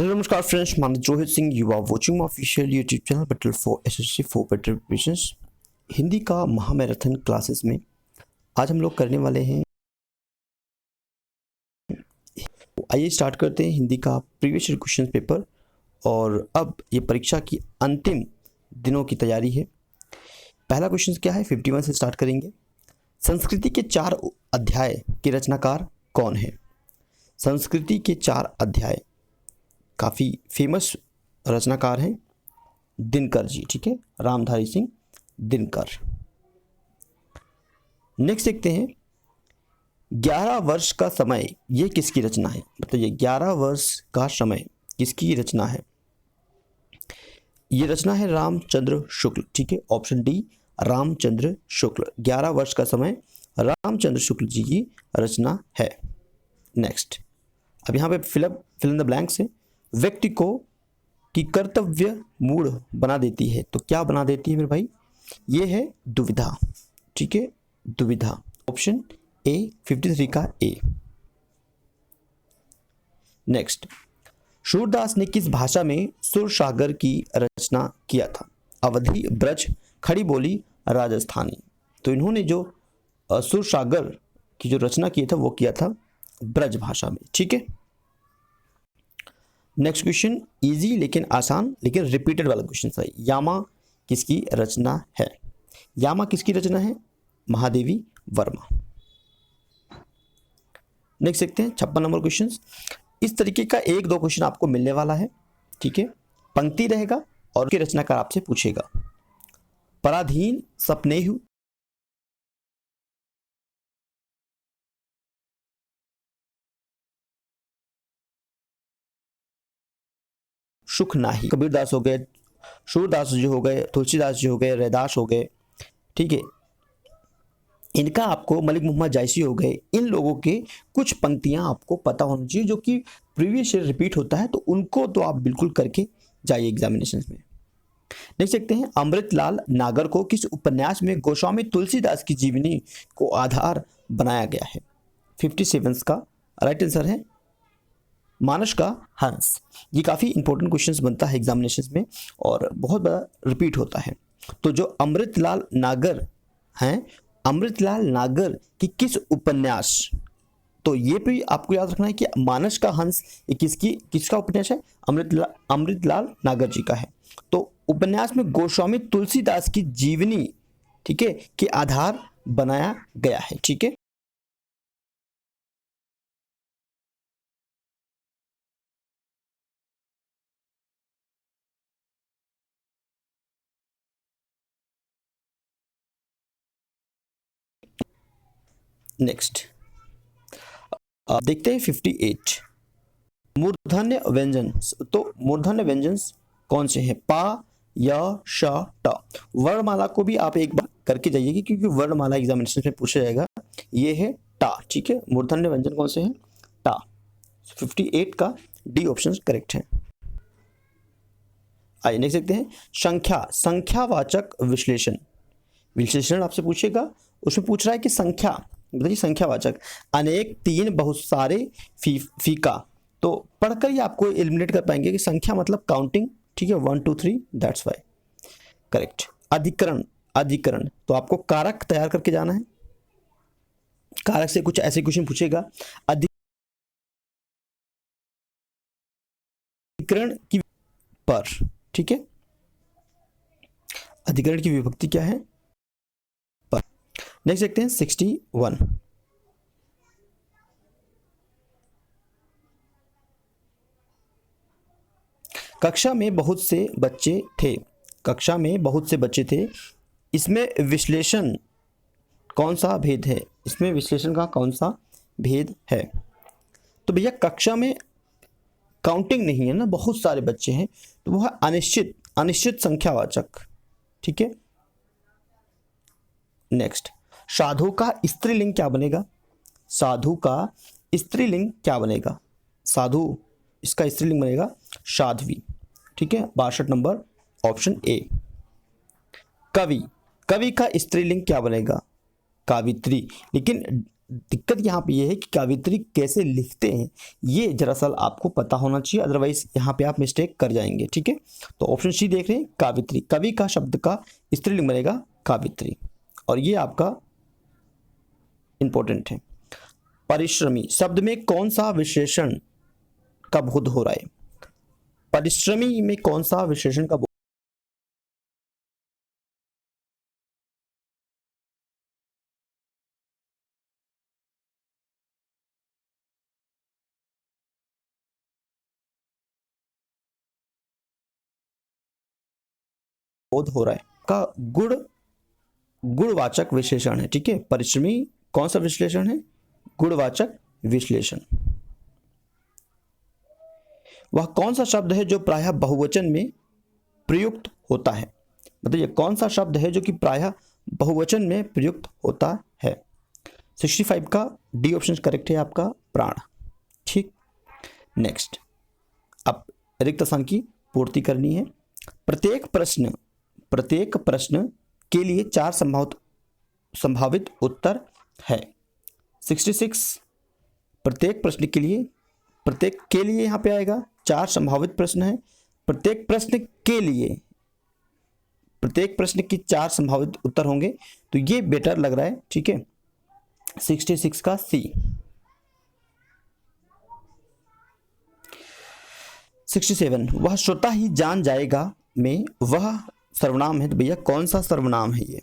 Hello नमस्कार friends, मैं Rohit Singh. You are watching my official YouTube channel battle for SSC for better preparations. Hindi का महामैराथन classes में आज हम लोग करने वाले हैं। आइए स्टार्ट करते हैं हिंदी का प्रीवियस ईयर क्वेश्चन पेपर। और अब ये परीक्षा की अंतिम दिनों की तैयारी है। पहला क्वेश्चन क्या है, 51 से स्टार्ट करेंगे। संस्कृति के 4 अध्याय के रचनाकार कौन है? संस्कृति के 4 अध्याय काफ़ी फेमस रचनाकार हैं, दिनकर जी। ठीक है, रामधारी सिंह दिनकर। नेक्स्ट देखते हैं, 11 वर्ष का समय ये किसकी रचना है? बताइए, 11 वर्ष का समय किसकी रचना है? ये रचना है रामचंद्र शुक्ल। ठीक है, ऑप्शन डी रामचंद्र शुक्ल। 11 वर्ष का समय रामचंद्र शुक्ल जी की रचना है। नेक्स्ट, अब यहाँ पे फिल इन द ब्लैंक्स है। व्यक्ति को की कर्तव्य मूढ़ बना देती है, तो क्या बना देती है मेरे भाई? ये है दुविधा। ठीक है, दुविधा, ऑप्शन ए 53 का ए। नेक्स्ट, सूरदास ने किस भाषा में सुरसागर की रचना किया था? अवधी, ब्रज, खड़ी बोली, राजस्थानी। तो इन्होंने जो सुरसागर की जो रचना की था वो किया था ब्रज भाषा में। ठीक है, नेक्स्ट क्वेश्चन इजी लेकिन आसान लेकिन रिपीटेड वाला क्वेश्चन है। यामा किसकी रचना है? यामा किसकी रचना है? महादेवी वर्मा। नेक्स्ट देखते हैं 56 नंबर क्वेश्चन। इस तरीके का 1-2 क्वेश्चन आपको मिलने वाला है। ठीक है, पंक्ति रहेगा और उसकी रचनाकार आपसे पूछेगा। पराधीन, सपनेहु, सुख नाही। कबीरदास हो गए, सूरदास जी हो गए, तुलसीदास जी हो गए, रैदास हो गए। ठीक है, इनका आपको मलिक मोहम्मद जायसी हो गए, इन लोगों के कुछ पंक्तियां आपको पता होनी चाहिए जो कि प्रीवियस ईयर रिपीट होता है, तो उनको तो आप बिल्कुल करके जाइए एग्जामिनेशन में। देख सकते हैं, अमृतलाल नागर को किस उपन्यास में गोस्वामी तुलसीदास की जीवनी को आधार बनाया गया है? 57 का राइट आंसर है मानस का हंस। ये काफ़ी इंपॉर्टेंट क्वेश्चंस बनता है एग्जामिनेशन में और बहुत बड़ा रिपीट होता है। तो जो अमृतलाल नागर हैं, अमृतलाल नागर की किस उपन्यास, तो ये भी आपको याद रखना है कि मानस का हंस ये किसका उपन्यास है? अमृतलाल नागर जी का है। तो उपन्यास में गोस्वामी तुलसीदास की जीवनी, ठीक है, के आधार बनाया गया है। ठीक है, नेक्स्ट देखते हैं 58 मूर्धन्य व्यंजन। तो मूर्धन्य व्यंजन कौन से हैं? पा, या, श, ट। वर्णमाला को भी आप एक बार करके जाइएगा क्योंकि वर्णमाला एग्जामिनेशन में पूछा जाएगा। ये है टा। ठीक है, मूर्धन्य व्यंजन कौन से हैं? टा। 58 का डी ऑप्शन करेक्ट है। आइए नेक्स्ट देखते हैं, संख्या, संख्यावाचक विश्लेषण। विश्लेषण आपसे पूछेगा, उसमें पूछ रहा है कि संख्या, बताइए संख्यावाचक। अनेक, तीन, बहुत सारे, फीका। तो पढ़कर ही आपको एलिमिनेट कर पाएंगे कि संख्या मतलब काउंटिंग। ठीक है, 1 2 3, दैट्स वाई करेक्ट। अधिकरण, अधिकरण तो आपको कारक तैयार करके जाना है। कारक से कुछ ऐसे क्वेश्चन पूछेगा। अधिकरण की पर, ठीक है, अधिकरण की विभक्ति क्या है? पर। नेक्स्ट देखते हैं 61। कक्षा में बहुत से बच्चे थे, कक्षा में बहुत से बच्चे थे, इसमें विश्लेषण कौन सा भेद है? इसमें विश्लेषण का कौन सा भेद है? तो भैया कक्षा में काउंटिंग नहीं है ना, बहुत सारे बच्चे हैं, तो वह अनिश्चित, अनिश्चित संख्यावाचक। ठीक है, नेक्स्ट, साधु का स्त्रीलिंग क्या बनेगा? साधु का स्त्रीलिंग क्या बनेगा? साधु, इसका स्त्रीलिंग बनेगा साध्वी। ठीक है, 62 नंबर ऑप्शन ए। कवि, कवि का स्त्रीलिंग क्या बनेगा? कावित्री। लेकिन दिक्कत यहाँ पे ये है कि कावित्री कैसे लिखते हैं, ये दरअसल आपको पता होना चाहिए, अदरवाइज यहाँ पे आप मिस्टेक कर जाएंगे। ठीक है, तो ऑप्शन सी देख रहे हैं कावित्री, कवि का शब्द का स्त्रीलिंग बनेगा कावित्री, और ये आपका इंपॉर्टेंट है। परिश्रमी शब्द में कौन सा विशेषण का बोध हो रहा है? परिश्रमी में कौन सा विशेषण का बोध हो रहा है? का गुणवाचक विशेषण है। ठीक है, परिश्रमी कौन सा विश्लेषण है? गुणवाचक विश्लेषण। वह कौन सा शब्द है जो प्रायः बहुवचन में प्रयुक्त होता है? बताइए कौन सा शब्द है जो कि प्रायः बहुवचन में प्रयुक्त होता है? 65 का डी ऑप्शन करेक्ट है आपका, प्राण। ठीक, नेक्स्ट, अब रिक्त स्थान की पूर्ति करनी है। प्रत्येक प्रश्न के लिए 4 संभावित उत्तर है। 66 प्रत्येक के लिए यहाँ पे आएगा 4 संभावित प्रश्न है। प्रत्येक प्रश्न की 4 संभावित उत्तर होंगे, तो ये बेटर लग रहा है। ठीक है, 66 का सी। 67 वह श्रोता ही जान जाएगा में वह सर्वनाम है, तो भैया कौन सा सर्वनाम है? ये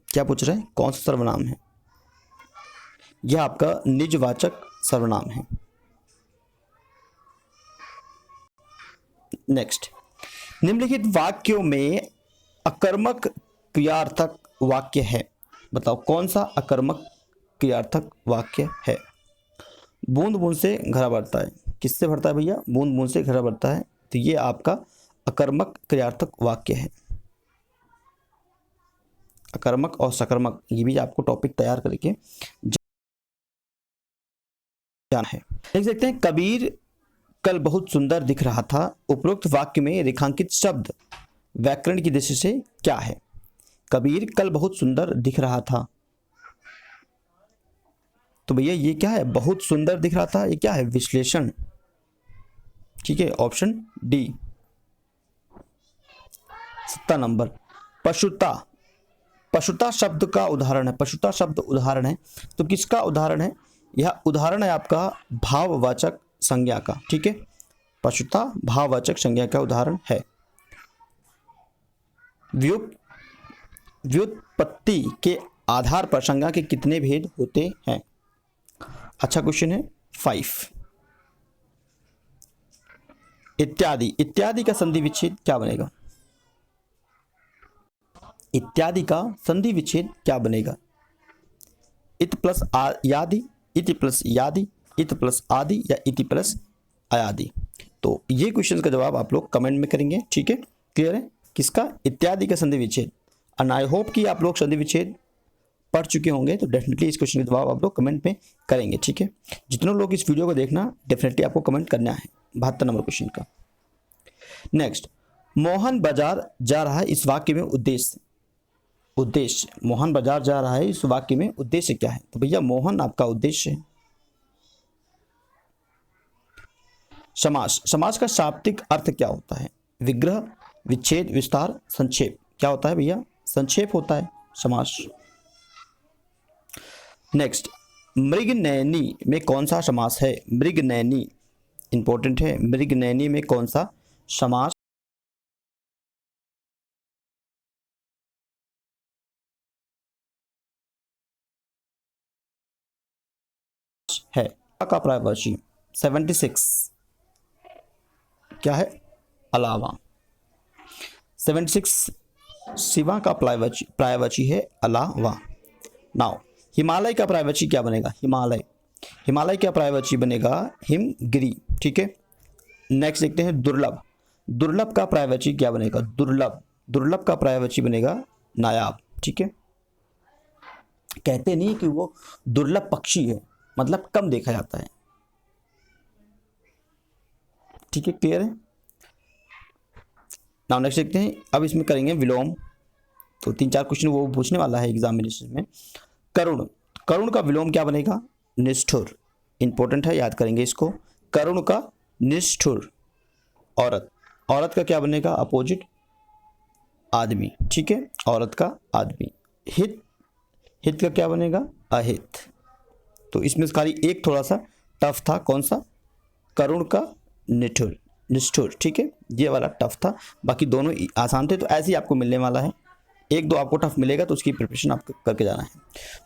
क्या पूछ रहा है, कौन सा सर्वनाम है? यह आपका निजवाचक सर्वनाम है। नेक्स्ट, निम्नलिखित वाक्यों में अकर्मक क्रियार्थक वाक्य है। बताओ कौन सा अकर्मक क्रियार्थक वाक्य है? बूंद बूंद से घड़ा भरता है, किससे भरता है भैया? बूंद बूंद से घड़ा भरता है, तो ये आपका अकर्मक क्रियार्थक वाक्य है। अकर्मक और सकर्मक, ये भी आपको टॉपिक तैयार करके जाना है। देख सकते हैं, कबीर कल बहुत सुंदर दिख रहा था। उपरोक्त वाक्य में रेखांकित शब्द व्याकरण की दृष्टि से क्या है? कबीर कल बहुत सुंदर दिख रहा था, तो भैया ये क्या है? बहुत सुंदर दिख रहा था, ये क्या है? विश्लेषण। ठीक है, ऑप्शन डी। 7 नंबर, पशुता शब्द का उदाहरण है। पशुता शब्द उदाहरण है, तो किसका उदाहरण है? यह उदाहरण है आपका भाववाचक संज्ञा का। ठीक है, पशुता भाववाचक संज्ञा का उदाहरण है। व्युत्पत्ति के आधार पर संज्ञा के कितने भेद होते हैं? अच्छा क्वेश्चन है। 5। इत्यादि का संधि विच्छेद क्या बनेगा? इत्यादि का संधि विच्छेद क्या बनेगा? इत प्लस यादि, इति प्लस यादि, इत प्लस आदि, या इति प्लस अयादि? तो ये क्वेश्चन का जवाब आप लोग कमेंट में करेंगे। ठीक है, क्लियर है? किसका? इत्यादि का संधि विच्छेद। एंड आई होप कि आप लोग संधि विच्छेद पढ़ चुके होंगे, तो डेफिनेटली इस क्वेश्चन का जवाब आप लोग कमेंट में करेंगे। ठीक है, जितने लोग इस वीडियो को देखना, डेफिनेटली आपको कमेंट करना है 72 नंबर क्वेश्चन का। नेक्स्ट, मोहन बाजार जा रहा है, इस वाक्य में उद्देश्य। मोहन बाजार जा रहा है, इस वाक्य में उद्देश्य क्या है? तो भैया मोहन आपका उद्देश्य है। समास का शाब्दिक अर्थ क्या होता है? विग्रह, विच्छेद, विस्तार, संक्षेप। क्या होता है भैया? संक्षेप होता है समास। नेक्स्ट, मृगनयनी में कौन सा समास है? मृगनयनी इंपॉर्टेंट है। मृगनयनी में कौन सा समास है? का पर्यायवाची 76 क्या है? अलावा। 76 शिवा का पर्यायवाची है अलावा। नाउ हिमालय का पर्यायवाची क्या बनेगा? हिमालय का पर्यायवाची बनेगा हिमगिरी। ठीक है, नेक्स्ट देखते हैं दुर्लभ का पर्यायवाची क्या बनेगा? दुर्लभ का पर्यायवाची बनेगा नायाब। ठीक है, कहते नहीं कि वो दुर्लभ पक्षी है, मतलब कम देखा जाता है। ठीक है, क्लियर है? नाउ नेक्स्ट देखते हैं, अब इसमें करेंगे विलोम। तो 3-4 क्वेश्चन वो पूछने वाला है एग्जामिनेशन में। करुण का विलोम क्या बनेगा? निष्ठुर। इंपॉर्टेंट है, याद करेंगे इसको। करुण का निष्ठुर। औरत, औरत का क्या बनेगा? अपोजिट, आदमी। ठीक है, औरत का आदमी। हित, हित का क्या बनेगा? अहित। तो इसमें खाली एक थोड़ा सा टफ था, कौन सा? करुण का निष्ठुर, निष्ठुर। ठीक है, ये वाला टफ था, बाकी दोनों आसान थे। तो ऐसे ही आपको मिलने वाला है, एक दो आपको टफ मिलेगा तो उसकी प्रिपरेशन आपको करके जाना है।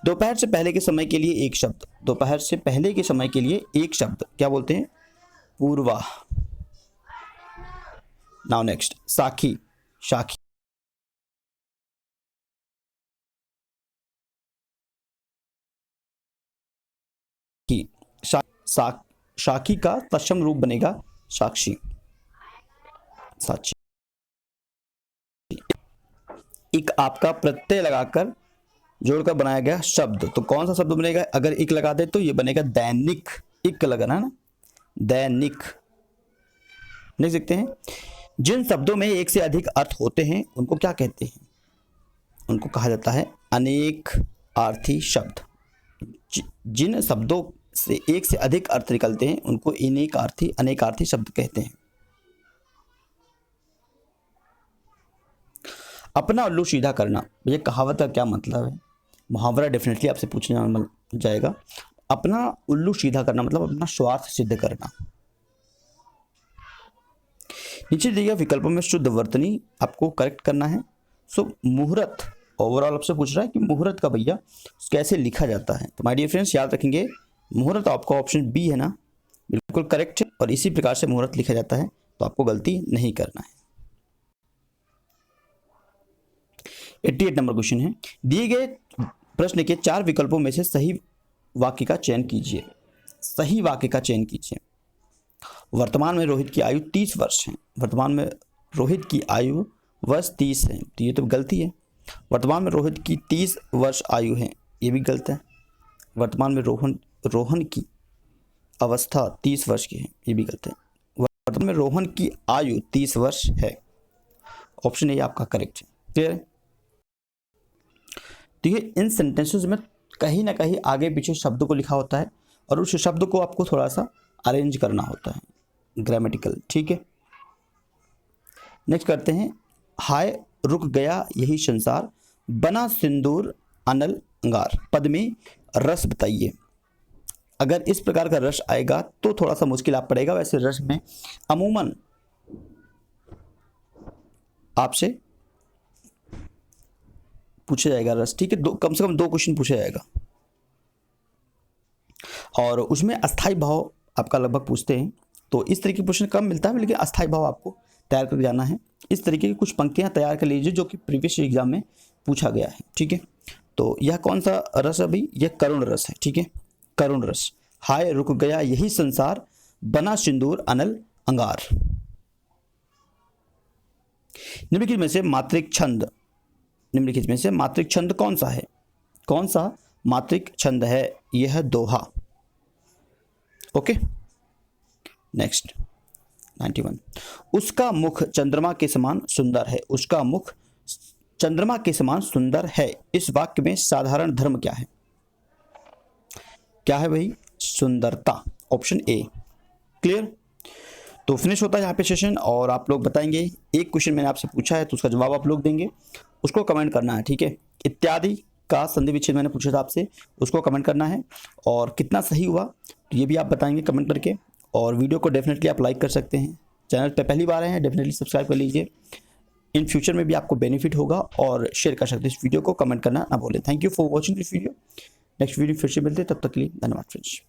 दोपहर से पहले के समय के लिए एक शब्द, दोपहर से पहले के समय के लिए एक शब्द क्या बोलते हैं? पूर्वा। नाउ नेक्स्ट, साखी, शाखी। शाखी का तत्सम रूप बनेगा साक्षी, साक्षी। एक आपका प्रत्यय लगाकर जोड़कर बनाया गया शब्द, तो कौन सा शब्द बनेगा? अगर इक लगा दे तो ये बनेगा दैनिक। इक लगाना ना, दैनिक। देख सकते हैं, जिन शब्दों में एक से अधिक अर्थ होते हैं उनको क्या कहते हैं? उनको कहा जाता है अनेक अर्थी शब्द। जिन शब्दों से एक से अधिक अर्थ निकलते हैं उनको अनेकार्थी शब्द कहते हैं। अपना उल्लू सीधा करना, ये कहावत का क्या मतलब है? मुहावरा डेफिनेटली आपसे पूछने जाएगा। अपना उल्लू सीधा करना मतलब अपना स्वार्थ सिद्ध करना। नीचे दिए गए विकल्पों में शुद्ध वर्तनी आपको करेक्ट करना है। सो मुहूर्त, ओवरऑल आपसे पूछ रहा है कि मुहूर्त का भैया कैसे लिखा जाता है। तो माय डियर फ्रेंड्स, याद रखेंगे मुहूर्त आपका ऑप्शन बी है ना, बिल्कुल करेक्ट है, और इसी प्रकार से मुहूर्त लिखा जाता है, तो आपको गलती नहीं करना है। 88 नंबर क्वेश्चन है, दिए गए प्रश्न के 4 विकल्पों में से सही वाक्य का चयन कीजिए। सही वाक्य का चयन कीजिए। वर्तमान में रोहित की आयु 30 वर्ष है। वर्तमान में रोहित की आयु वर्ष 30 है, तो ये तो गलती है। वर्तमान में रोहित की 30 वर्ष आयु है, ये भी गलत है। वर्तमान में रोहन की अवस्था 30 वर्ष की है, ये भी गलत है। वर्तमान में रोहन की आयु 30 वर्ष है, ऑप्शन ए आपका करेक्ट है। क्लियर? तो ये इन सेंटेंसेस में कहीं ना कहीं आगे पीछे शब्दों को लिखा होता है और उस शब्द को आपको थोड़ा सा अरेंज करना होता है, ग्रामेटिकल। ठीक है, नेक्स्ट करते हैं, हाय रुक गया यही संसार, बना सिंदूर अनल अंगार। पद में रस बताइए। अगर इस प्रकार का रस आएगा तो थोड़ा सा मुश्किल आप पड़ेगा। वैसे रस में अमूमन आपसे पूछा जाएगा रस। ठीक है, कम से कम 2 क्वेश्चन पूछा जाएगा, और उसमें अस्थाई भाव आपका लगभग पूछते हैं। तो इस तरीके के क्वेश्चन कम मिलता है, लेकिन अस्थाई भाव आपको तैयार करके जाना है। इस तरीके की कुछ पंक्तियां तैयार कर लीजिए जो कि प्रीवियस एग्जाम में पूछा गया है। ठीक है, तो यह कौन सा रस है भाई? यह करुण रस है। ठीक है, करुण रस। हाय रुक गया यही संसार, बना सिंदूर अनल अंगार। निम्नलिखित में से मात्रिक छंद, निम्नलिखित में से मात्रिक छंद कौन सा है? कौन सा मात्रिक छंद है? यह है दोहा। ओके, नेक्स्ट 91, उसका मुख चंद्रमा के समान सुंदर है। उसका मुख चंद्रमा के समान सुंदर है। इस वाक्य में साधारण धर्म क्या है? क्या है भाई? सुंदरता, ऑप्शन ए। क्लियर? तो फिनिश होता है यहाँ पे सेशन, और आप लोग बताएंगे, एक क्वेश्चन मैंने आपसे पूछा है तो उसका जवाब आप लोग देंगे, उसको कमेंट करना है। ठीक है, इत्यादि का संधि विच्छेद मैंने पूछा था आपसे, उसको कमेंट करना है, और कितना सही हुआ तो ये भी आप बताएंगे कमेंट करके। और वीडियो को डेफिनेटली आप लाइक कर सकते हैं। चैनल पर पहली बार आए हैं, डेफिनेटली सब्सक्राइब कर लीजिए। इन फ्यूचर में भी आपको बेनिफिट होगा, और शेयर कर सकते हैं इस वीडियो को, कमेंट करना ना भूलें। Thank you for watching this video. Next video फिर से मिलते हैं, तब तक के लिए धन्यवाद फ्रेंड्स।